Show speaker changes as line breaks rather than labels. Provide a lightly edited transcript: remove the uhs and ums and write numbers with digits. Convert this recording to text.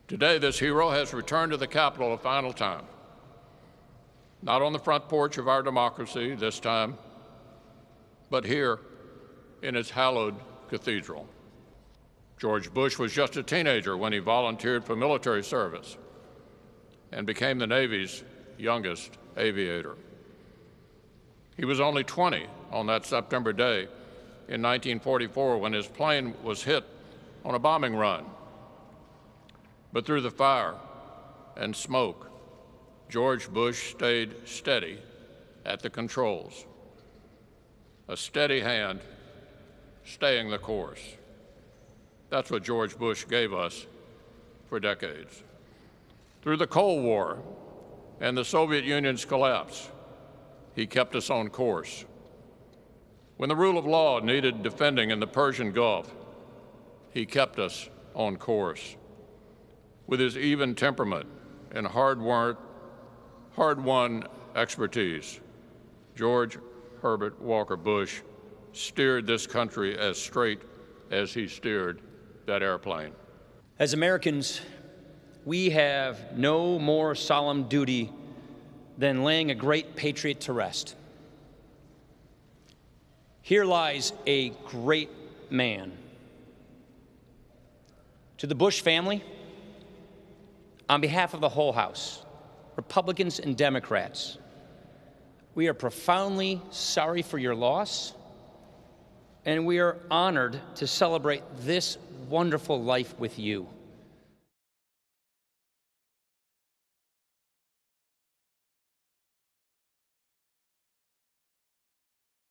Today, this hero has returned to the Capitol a final time, not on the front porch of our democracy this time, but here in its hallowed cathedral. George Bush was just a teenager when he volunteered for military service and became the Navy's youngest aviator. He was only 20 on that September day in 1944 when his plane was hit on a bombing run. But through the fire and smoke, George Bush stayed steady at the controls, a steady hand staying the course. That's what George Bush gave us for decades. Through the Cold War and the Soviet Union's collapse, he kept us on course. When the rule of law needed defending in the Persian Gulf, he kept us on course. With his even temperament and hard-won expertise, George Herbert Walker Bush steered this country as straight as he steered that airplane.
As Americans, we have no more solemn duty than laying a great patriot to rest. Here lies a great man. To the Bush family, on behalf of the whole House, Republicans and Democrats, we are profoundly sorry for your loss, and we are honored to celebrate this wonderful life with you.